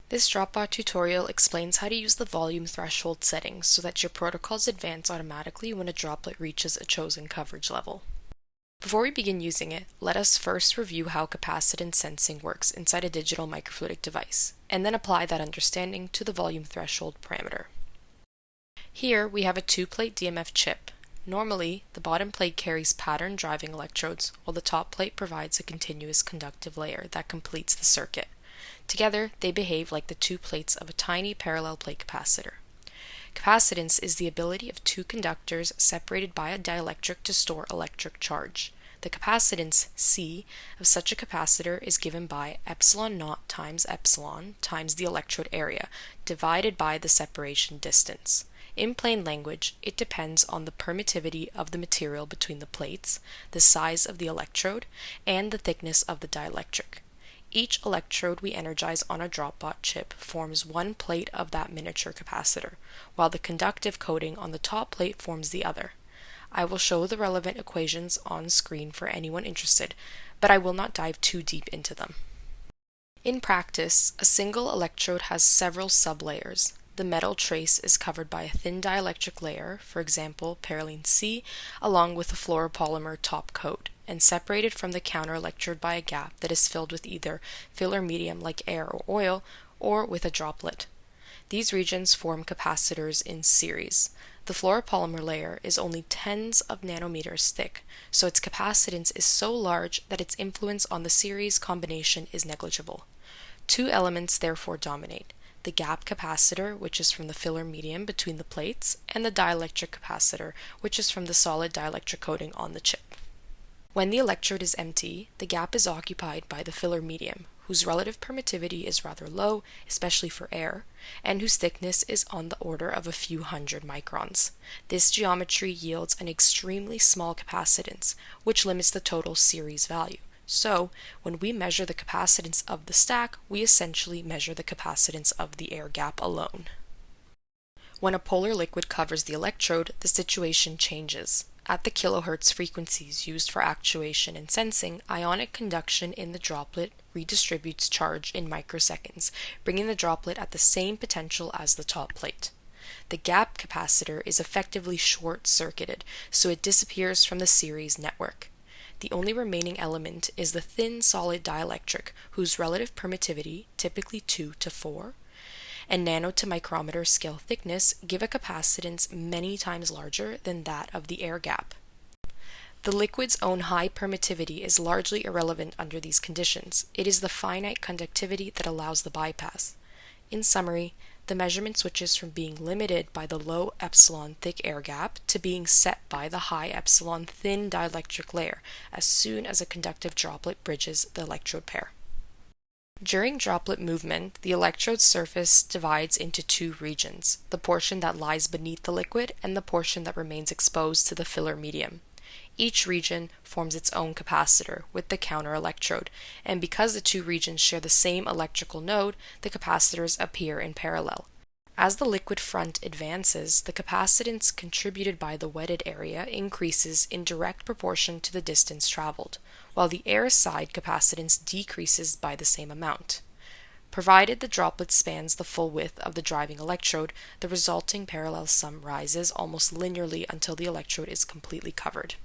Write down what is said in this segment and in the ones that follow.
This DropBot tutorial explains how to use the volume threshold settings so that your protocols advance automatically when a droplet reaches a chosen coverage level. Before we begin using it, let us first review how capacitance sensing works inside a digital microfluidic device, and then apply that understanding to the volume threshold parameter. Here we have a two-plate DMF chip. Normally, the bottom plate carries pattern driving electrodes, while the top plate provides a continuous conductive layer that completes the circuit. Together, they behave like the two plates of a tiny parallel plate capacitor. Capacitance is the ability of two conductors separated by a dielectric to store electric charge. The capacitance C of such a capacitor is given by epsilon naught times epsilon times the electrode area divided by the separation distance. In plain language, it depends on the permittivity of the material between the plates, the size of the electrode, and the thickness of the dielectric. Each electrode we energize on a DropBot chip forms one plate of that miniature capacitor, while the conductive coating on the top plate forms the other. I will show the relevant equations on screen for anyone interested, but I will not dive too deep into them. In practice, a single electrode has several sublayers. The metal trace is covered by a thin dielectric layer, for example, parylene C, along with a fluoropolymer top coat, and separated from the counter electrode by a gap that is filled with either filler medium like air or oil, or with a droplet. These regions form capacitors in series. The fluoropolymer layer is only tens of nanometers thick, so its capacitance is so large that its influence on the series combination is negligible. Two elements therefore dominate: the gap capacitor, which is from the filler medium between the plates, and the dielectric capacitor, which is from the solid dielectric coating on the chip. When the electrode is empty, the gap is occupied by the filler medium, whose relative permittivity is rather low, especially for air, and whose thickness is on the order of a few hundred microns. This geometry yields an extremely small capacitance, which limits the total series value. So, when we measure the capacitance of the stack, we essentially measure the capacitance of the air gap alone. When a polar liquid covers the electrode, the situation changes. At the kilohertz frequencies used for actuation and sensing, ionic conduction in the droplet redistributes charge in microseconds, bringing the droplet at the same potential as the top plate. The gap capacitor is effectively short-circuited, so it disappears from the series network. The only remaining element is the thin solid dielectric, whose relative permittivity, typically 2 to 4, and nano to micrometer scale thickness give a capacitance many times larger than that of the air gap. The liquid's own high permittivity is largely irrelevant under these conditions. It is the finite conductivity that allows the bypass. In summary, the measurement switches from being limited by the low epsilon thick air gap to being set by the high epsilon thin dielectric layer as soon as a conductive droplet bridges the electrode pair. During droplet movement, the electrode surface divides into two regions: the portion that lies beneath the liquid and the portion that remains exposed to the filler medium. Each region forms its own capacitor with the counter electrode, and because the two regions share the same electrical node, the capacitors appear in parallel. As the liquid front advances, the capacitance contributed by the wetted area increases in direct proportion to the distance traveled, while the air side capacitance decreases by the same amount. Provided the droplet spans the full width of the driving electrode, the resulting parallel sum rises almost linearly until the electrode is completely covered.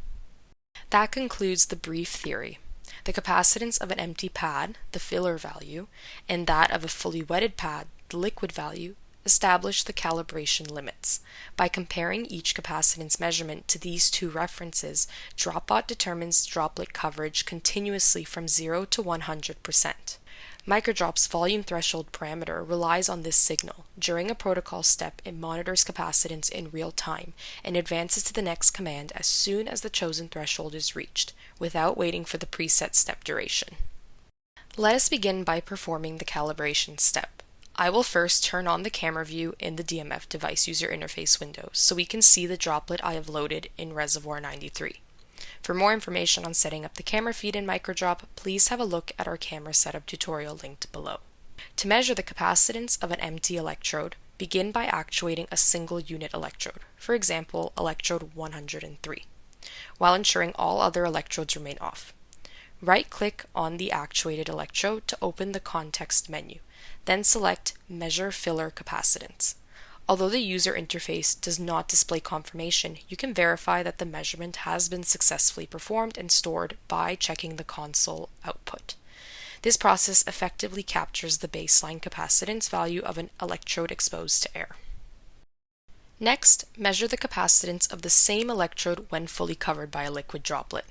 That concludes the brief theory. The capacitance of an empty pad, the filler value, and that of a fully wetted pad, the liquid value, establish the calibration limits. By comparing each capacitance measurement to these two references, DropBot determines droplet coverage continuously from 0 to 100%. Microdrop's volume threshold parameter relies on this signal. During a protocol step, it monitors capacitance in real time and advances to the next command as soon as the chosen threshold is reached, without waiting for the preset step duration. Let us begin by performing the calibration step. I will first turn on the camera view in the DMF device user interface window so we can see the droplet I have loaded in Reservoir 93. For more information on setting up the camera feed in MicroDrop, please have a look at our camera setup tutorial linked below. To measure the capacitance of an empty electrode, begin by actuating a single unit electrode, for example, electrode 103, while ensuring all other electrodes remain off. Right-click on the actuated electrode to open the context menu, then select Measure Filler Capacitance. Although the user interface does not display confirmation, you can verify that the measurement has been successfully performed and stored by checking the console output. This process effectively captures the baseline capacitance value of an electrode exposed to air. Next, measure the capacitance of the same electrode when fully covered by a liquid droplet.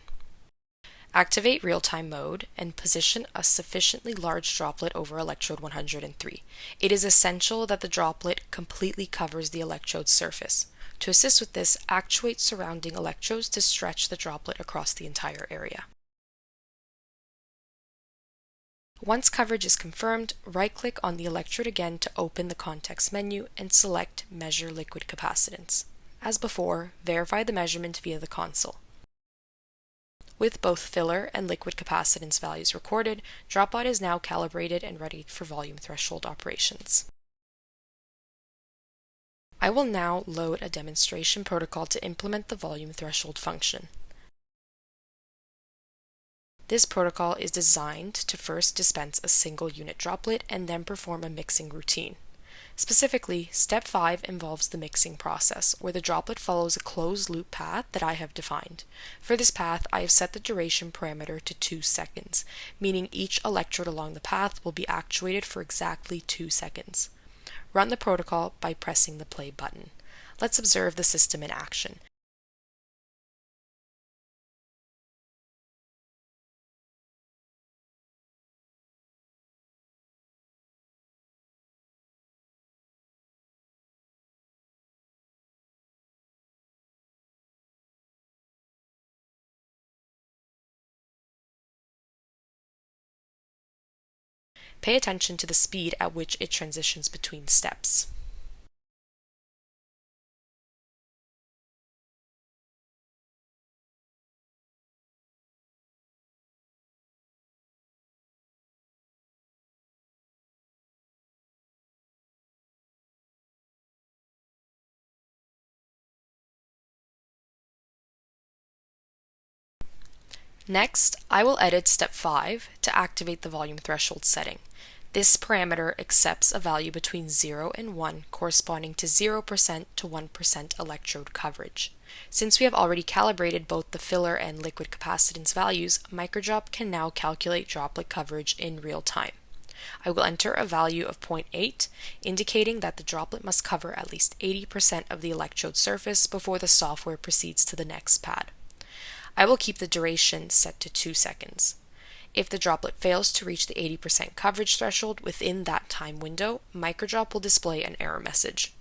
Activate real-time mode and position a sufficiently large droplet over electrode 103. It is essential that the droplet completely covers the electrode's surface. To assist with this, actuate surrounding electrodes to stretch the droplet across the entire area. Once coverage is confirmed, right-click on the electrode again to open the context menu and select Measure Liquid Capacitance. As before, verify the measurement via the console. With both filler and liquid capacitance values recorded, DropBot is now calibrated and ready for volume threshold operations. I will now load a demonstration protocol to implement the volume threshold function. This protocol is designed to first dispense a single unit droplet and then perform a mixing routine. Specifically, step 5 involves the mixing process, where the droplet follows a closed-loop path that I have defined. For this path, I have set the duration parameter to 2 seconds, meaning each electrode along the path will be actuated for exactly 2 seconds. Run the protocol by pressing the play button. Let's observe the system in action. Pay attention to the speed at which it transitions between steps. Next, I will edit step 5 to activate the volume threshold setting. This parameter accepts a value between 0 and 1 corresponding to 0% to 1% electrode coverage. Since we have already calibrated both the filler and liquid capacitance values, MicroDrop can now calculate droplet coverage in real time. I will enter a value of 0.8, indicating that the droplet must cover at least 80% of the electrode surface before the software proceeds to the next pad. I will keep the duration set to 2 seconds. If the droplet fails to reach the 80% coverage threshold within that time window, MicroDrop will display an error message.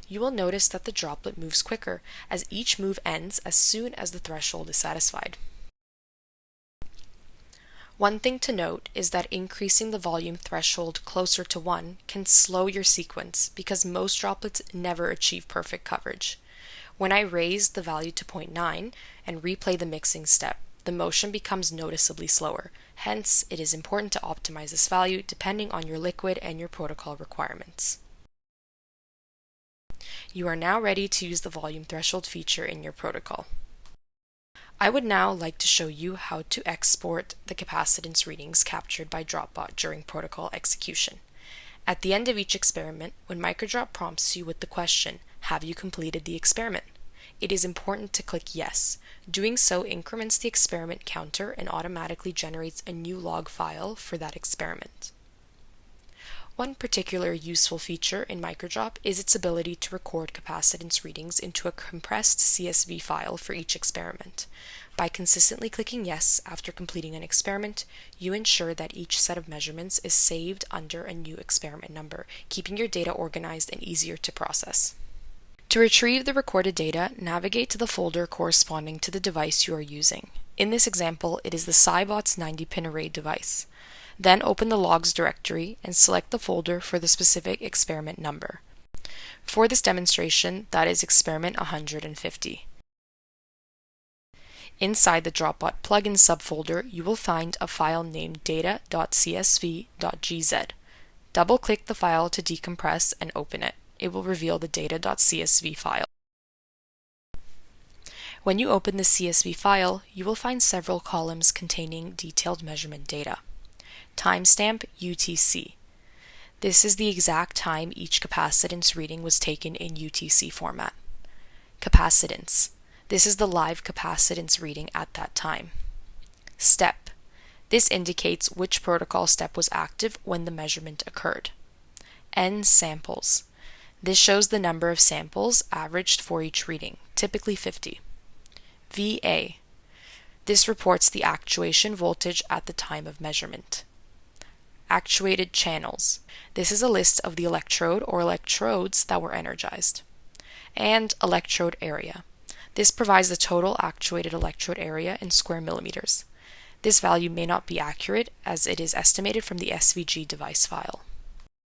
You will notice that the droplet moves quicker, as each move ends as soon as the threshold is satisfied. One thing to note is that increasing the volume threshold closer to 1 can slow your sequence because most droplets never achieve perfect coverage. When I raise the value to 0.9 and replay the mixing step, the motion becomes noticeably slower. Hence, it is important to optimize this value depending on your liquid and your protocol requirements. You are now ready to use the volume threshold feature in your protocol. I would now like to show you how to export the capacitance readings captured by DropBot during protocol execution. At the end of each experiment, when MicroDrop prompts you with the question, "Have you completed the experiment?" it is important to click Yes. Doing so increments the experiment counter and automatically generates a new log file for that experiment. One particular useful feature in MicroDrop is its ability to record capacitance readings into a compressed CSV file for each experiment. By consistently clicking Yes after completing an experiment, you ensure that each set of measurements is saved under a new experiment number, keeping your data organized and easier to process. To retrieve the recorded data, navigate to the folder corresponding to the device you are using. In this example, it is the Sci-Bots 90-pin array device. Then open the logs directory and select the folder for the specific experiment number. For this demonstration, that is experiment 150. Inside the DropBot plugin subfolder, you will find a file named data.csv.gz. Double-click the file to decompress and open it. It will reveal the data.csv file. When you open the CSV file, you will find several columns containing detailed measurement data. Timestamp UTC. This is the exact time each capacitance reading was taken in UTC format. Capacitance. This is the live capacitance reading at that time. Step. This indicates which protocol step was active when the measurement occurred. N samples. This shows the number of samples averaged for each reading, typically 50. VA. This reports the actuation voltage at the time of measurement. Actuated channels. This is a list of the electrode or electrodes that were energized. And electrode area. This provides the total actuated electrode area in square millimeters. This value may not be accurate as it is estimated from the SVG device file.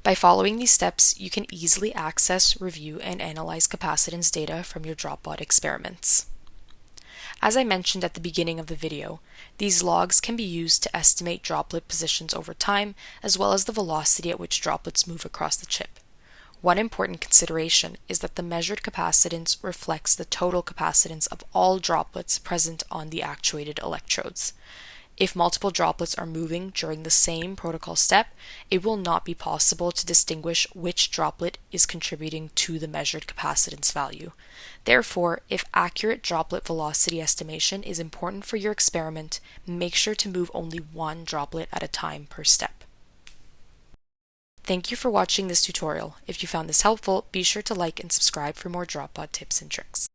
By following these steps, you can easily access, review, and analyze capacitance data from your DropBot experiments. As I mentioned at the beginning of the video, these logs can be used to estimate droplet positions over time, as well as the velocity at which droplets move across the chip. One important consideration is that the measured capacitance reflects the total capacitance of all droplets present on the actuated electrodes. If multiple droplets are moving during the same protocol step, it will not be possible to distinguish which droplet is contributing to the measured capacitance value. Therefore, if accurate droplet velocity estimation is important for your experiment, make sure to move only one droplet at a time per step. Thank you for watching this tutorial. If you found this helpful, be sure to like and subscribe for more DropBot tips and tricks.